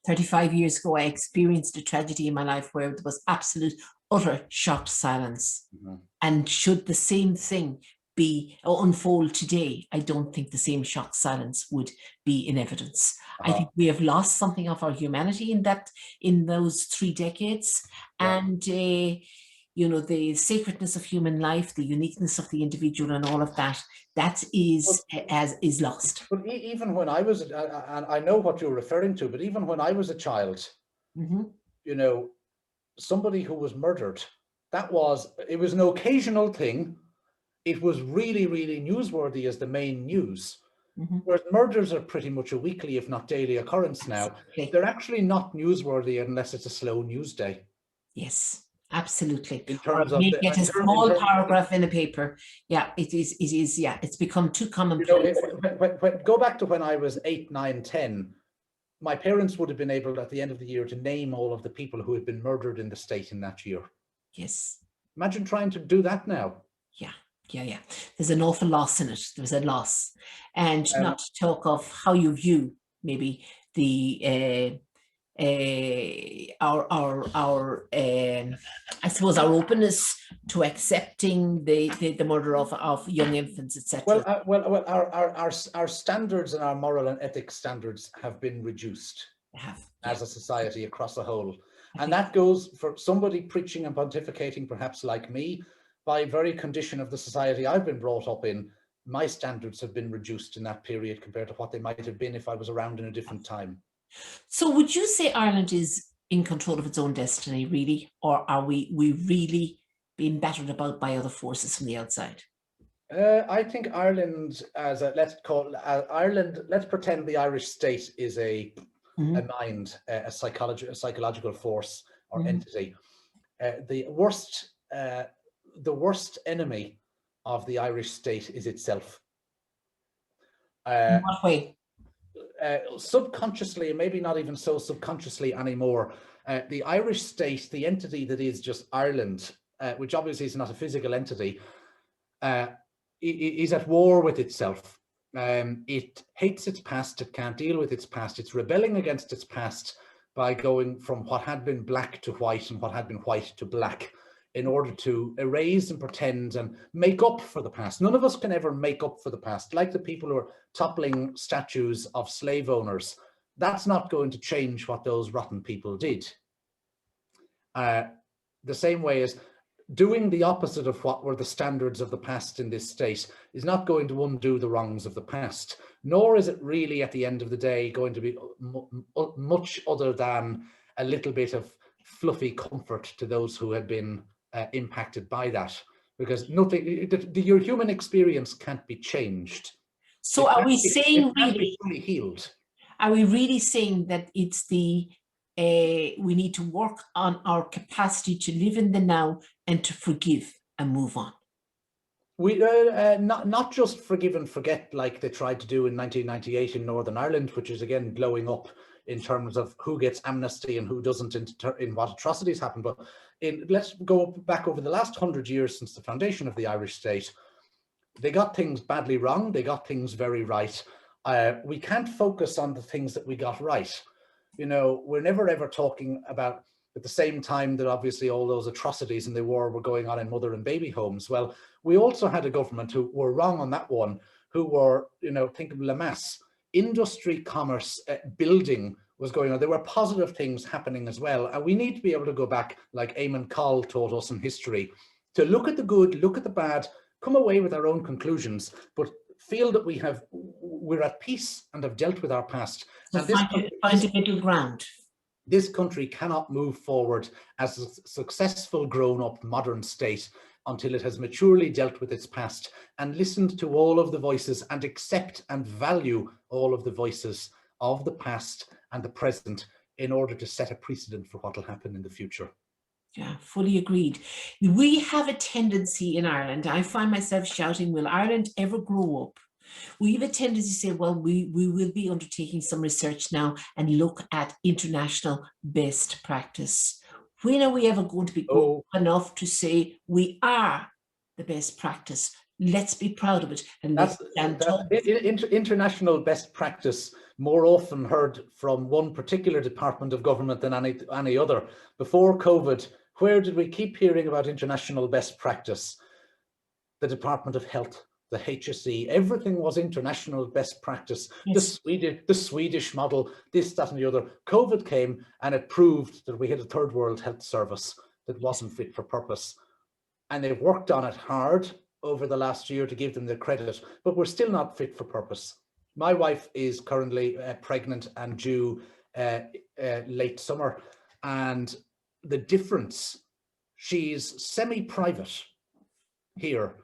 35 years ago, I experienced a tragedy in my life where there was absolute, utter shocked silence. Mm-hmm. And should the same thing unfold today, I don't think the same shocked silence would be in evidence. I think we have lost something of our humanity in those 3 decades. Yeah. And you know, the sacredness of human life, the uniqueness of the individual, and all of that, that is lost. But even when I was, and I know what you're referring to, but even when I was a child, you know, somebody who was murdered, it was an occasional thing. It was really, really newsworthy as the main news. Whereas murders are pretty much a weekly, if not daily occurrence now. Absolutely. They're actually not newsworthy unless it's a slow news day. Yes, absolutely. In terms or of get a small paragraph in a paper. Yeah, it is. Yeah, it's become too commonplace. Go back to when I was 8, 9, 10. My parents would have been able at the end of the year to name all of the people who had been murdered in the state in that year. Yes. Imagine trying to do that now. Yeah. There's an awful loss in it. There's a loss. And not to talk of how you view maybe the our I suppose our openness to accepting the murder of young infants, etc. Well, our standards and our moral and ethics standards have been reduced as a society across the whole. And that goes for somebody preaching and pontificating, perhaps like me. By very condition of the society I've been brought up in, my standards have been reduced in that period compared to what they might have been if I was around in a different time. So would you say Ireland is in control of its own destiny, really? Or are we really being battered about by other forces from the outside? I think Ireland, let's pretend the Irish state is a mind, a psychological force or entity. The worst enemy of the Irish state is itself. In what way? Subconsciously, and maybe not even so subconsciously anymore, the Irish state, the entity that is just Ireland, which obviously is not a physical entity, is at war with itself. It hates its past, it can't deal with its past, it's rebelling against its past by going from what had been black to white and what had been white to black in order to erase and pretend and make up for the past. None of us can ever make up for the past. Like the people who are toppling statues of slave owners, that's not going to change what those rotten people did. The same way as doing the opposite of what were the standards of the past in this state is not going to undo the wrongs of the past, nor is it really at the end of the day going to be much other than a little bit of fluffy comfort to those who had been impacted by that, because your human experience can't be changed. So are we saying really fully healed? Are we really saying that it's we need to work on our capacity to live in the now and to forgive and move on? We not just forgive and forget like they tried to do in 1998 in Northern Ireland, which is again blowing up in terms of who gets amnesty and who doesn't in what atrocities happen. But let's go back over the last 100 years since the foundation of the Irish state. They got things badly wrong. They got things very right. We can't focus on the things that we got right. You know, we're never ever talking about at the same time that obviously all those atrocities in the war were going on in mother and baby homes. Well, we also had a government who were wrong on that one, who were, you know, think of Lemass, industry, commerce, building was going on. There were positive things happening as well. And we need to be able to go back, like Eamon Call taught us in history, to look at the good, look at the bad, come away with our own conclusions, but feel that we're at peace and have dealt with our past. So find a middle ground. This country cannot move forward as a successful, grown-up, modern state until it has maturely dealt with its past and listened to all of the voices and accept and value all of the voices of the past and the present in order to set a precedent for what will happen in the future. Yeah, fully agreed. We have a tendency in Ireland, I find myself shouting, will Ireland ever grow up? We have a tendency to say, well, we will be undertaking some research now and look at international best practice. When are we ever going to be grown up enough to say we are the best practice? Let's be proud of it. And international best practice more often heard from one particular department of government than any other. Before COVID, where did we keep hearing about international best practice? The Department of Health, the HSE, everything was international best practice. Yes. The Swedish model, this, that, and the other. COVID came and it proved that we had a third world health service that wasn't fit for purpose. and they've worked on it hard over the last year, to give them the credit, but we're still not fit for purpose. My wife is currently pregnant and due late summer, and the difference, she's semi-private here,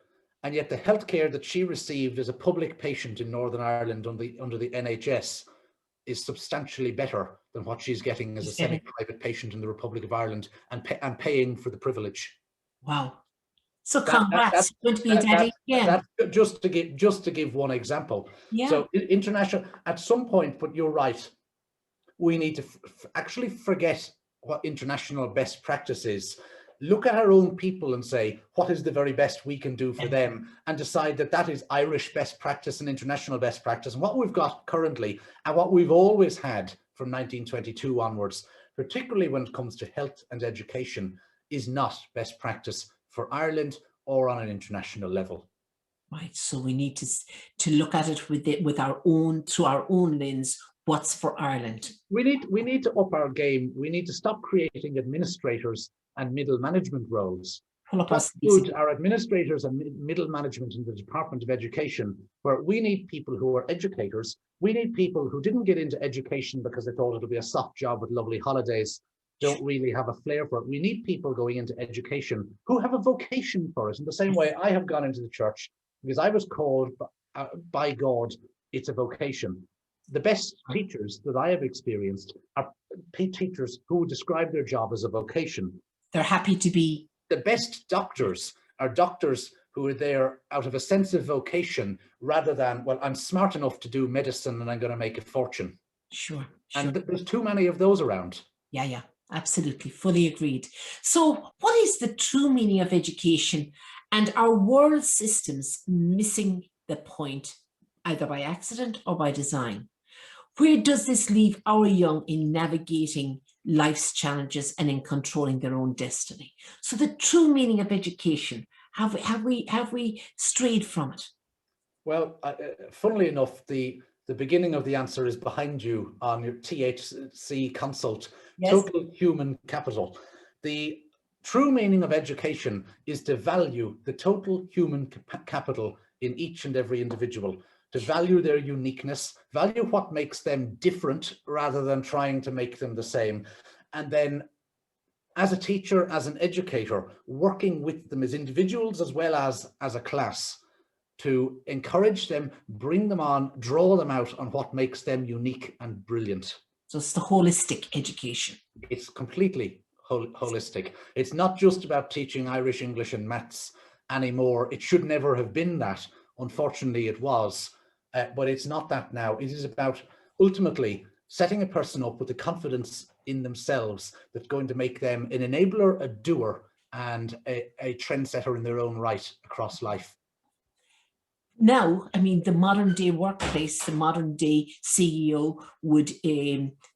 and yet the healthcare that she received as a public patient in Northern Ireland under the NHS is substantially better than what she's getting as a semi-private patient in the Republic of Ireland, and paying for the privilege. Wow. So congrats, going to be a daddy again. That's just to give one example. Yeah. So international, at some point, but you're right, we need to actually forget what international best practice is. Look at our own people and say, what is the very best we can do for them, and decide that that is Irish best practice and international best practice. And what we've got currently, and what we've always had from 1922 onwards, particularly when it comes to health and education, is not best practice for Ireland or on an international level. Right, so we need to look at it with our own, through our own lens. What's for Ireland? We need to up our game. We need to stop creating administrators and middle management roles. Put our administrators and middle management in the Department of Education, where we need people who are educators. We need people who didn't get into education because they thought it'll be a soft job with lovely holidays, don't really have a flair for it. We need people going into education who have a vocation for it. In the same way I have gone into the church because I was called by God. It's a vocation. The best teachers that I have experienced are teachers who describe their job as a vocation. They're happy to be. The best doctors are doctors who are there out of a sense of vocation, rather than, well, I'm smart enough to do medicine and I'm going to make a fortune. Sure. And there's too many of those around. Yeah, absolutely, fully agreed. So what is the true meaning of education, and are world systems missing the point, either by accident or by design? Where does this leave our young in navigating life's challenges and in controlling their own destiny? So the true meaning of education, have we strayed from it? Well, funnily enough, the beginning of the answer is behind you on your THC consult. Yes. Total human capital. The true meaning of education is to value the total human capital in each and every individual, to value their uniqueness, value what makes them different rather than trying to make them the same. And then as a teacher, as an educator, working with them as individuals as well as a class, to encourage them, bring them on, draw them out on what makes them unique and brilliant. So it's the holistic education. It's completely holistic. It's not just about teaching Irish, English and maths anymore. It should never have been that. Unfortunately, it was. But it's not that now. It is about ultimately setting a person up with the confidence in themselves that's going to make them an enabler, a doer, and a trendsetter in their own right across life. Now, I mean, the modern day workplace, the modern day CEO would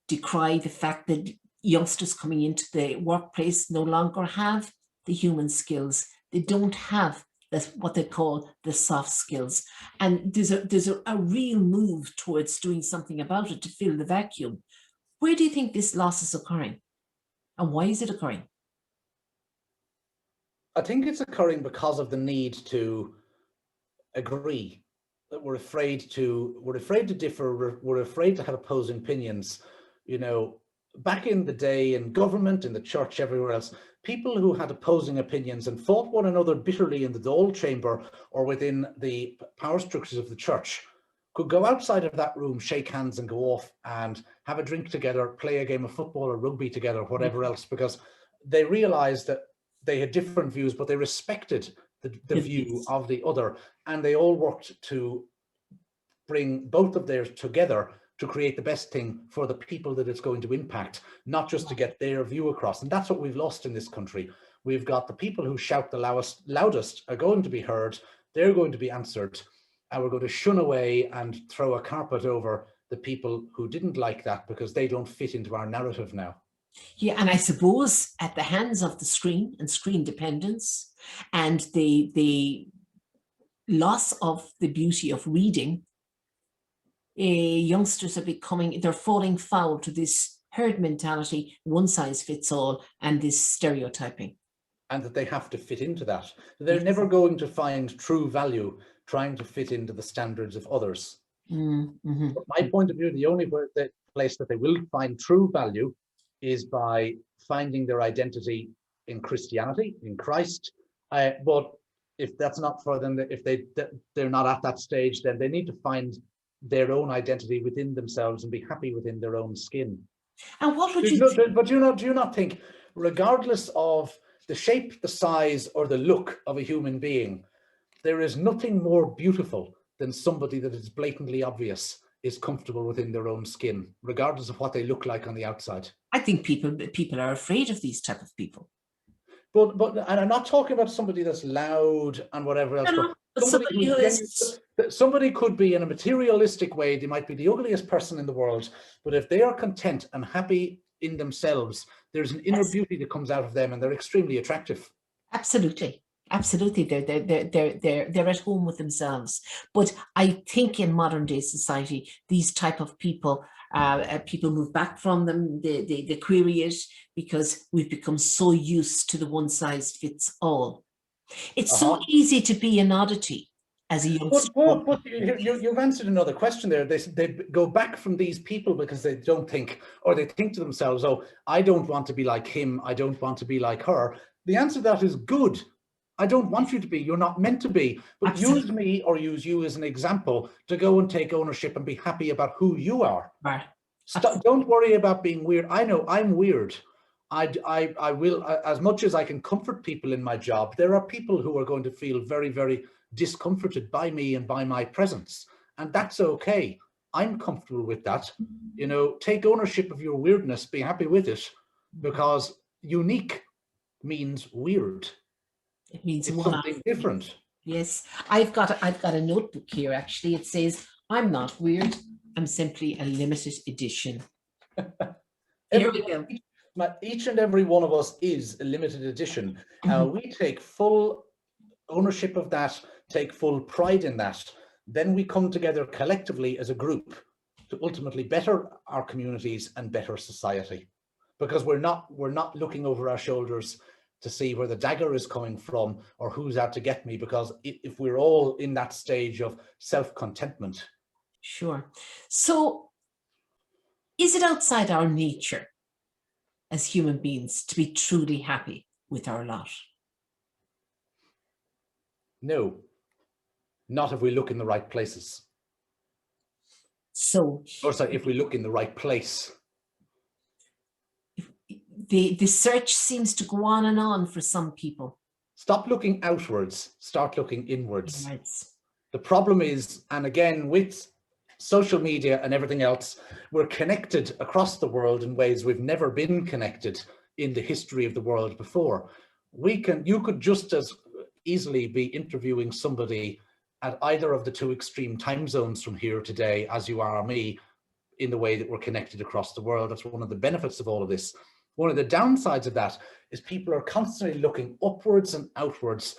decry the fact that youngsters coming into the workplace no longer have the human skills. They don't have what they call the soft skills. And there's a real move towards doing something about it to fill the vacuum. Where do you think this loss is occurring? And why is it occurring? I think it's occurring because of the need to agree. That we're afraid to differ, we're afraid to have opposing opinions. You know, back in the day, in government, in the church, everywhere else, people who had opposing opinions and fought one another bitterly in the Dáil chamber or within the power structures of the church could go outside of that room, shake hands and go off and have a drink together, play a game of football or rugby together, whatever else, because they realized that they had different views, but they respected the view of the other, and they all worked to bring both of theirs together to create the best thing for the people that it's going to impact, not just to get their view across. And that's what we've lost in this country. We've got the people who shout the loudest are going to be heard, they're going to be answered, and we're going to shun away and throw a carpet over the people who didn't like that because they don't fit into our narrative now. Yeah, and I suppose at the hands of the screen and screen dependence and the loss of the beauty of reading, youngsters are they're falling foul to this herd mentality, one size fits all, and this stereotyping. and that they have to fit into that. They're Yes. never going to find true value trying to fit into the standards of others. Mm-hmm. From my point of view, the only place that they will find true value is by finding their identity in Christianity, in Christ. But if that's not for them, if they're not at that stage, then they need to find their own identity within themselves and be happy within their own skin. And what would you But do you not think, regardless of the shape, the size, or the look of a human being, there is nothing more beautiful than somebody that is blatantly obvious is comfortable within their own skin, regardless of what they look like on the outside? I think people are afraid of these type of people. But and I'm not talking about somebody that's loud and whatever else. No, but somebody could be in a materialistic way. They might be the ugliest person in the world, but if they are content and happy in themselves, there's an inner beauty that comes out of them, and they're extremely attractive. Absolutely. Absolutely, they're at home with themselves. But I think in modern day society, these type of people, people move back from them. They query it because we've become so used to the one size fits all. It's so easy to be an oddity as a youngster. But you've answered another question there. They go back from these people because they don't think, or they think to themselves, oh, I don't want to be like him. I don't want to be like her. The answer to that is good. I don't want you to be, you're not meant to be, but Absolutely. Use me or use you as an example to go and take ownership and be happy about who you are. Right. Don't worry about being weird. I know I'm weird. I will, as much as I can comfort people in my job, there are people who are going to feel very, very discomforted by me and by my presence. And that's okay. I'm comfortable with that. You know, take ownership of your weirdness, be happy with it, because unique means weird. It means it's something different. Yes, I've got a notebook here. Actually, it says, "I'm not weird. I'm simply a limited edition." Here we go. Each and every one of us is a limited edition. We take full ownership of that, take full pride in that. Then we come together collectively as a group to ultimately better our communities and better society, because we're not looking over our shoulders to see where the dagger is coming from or who's out to get me, because if we're all in that stage of self-contentment. Sure. So is it outside our nature as human beings to be truly happy with our lot? No, not if we look in the right places. So, or sorry, if we look in the right place. The search seems to go on and on for some people. Stop looking outwards, start looking inwards. Inwards. The problem is, and again, with social media and everything else, we're connected across the world in ways we've never been connected in the history of the world before. You could just as easily be interviewing somebody at either of the two extreme time zones from here today as you are me, in the way that we're connected across the world. That's one of the benefits of all of this. One of the downsides of that is people are constantly looking upwards and outwards,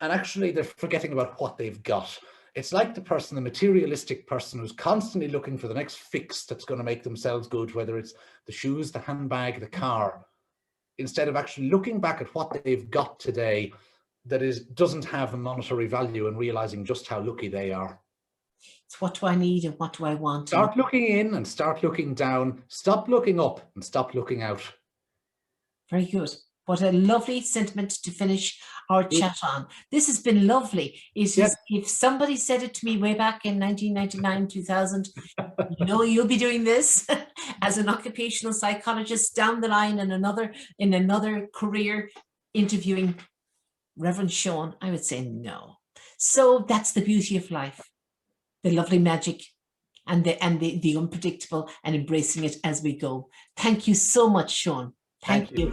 and actually they're forgetting about what they've got. It's like the materialistic person who's constantly looking for the next fix that's going to make themselves good, whether it's the shoes, the handbag, the car, instead of actually looking back at what they've got today that doesn't have a monetary value and realizing just how lucky they are. It's what do I need and what do I want? Start looking in and start looking down. Stop looking up and stop looking out. Very good. What a lovely sentiment to finish our chat on. This has been lovely. If somebody said it to me way back in 1999, 2000, you'll be doing this as an occupational psychologist down the line in another career, interviewing Reverend Sean, I would say no. So that's the beauty of life. The lovely magic and the unpredictable, and embracing it as we go. Thank you so much, Sean. Thank you.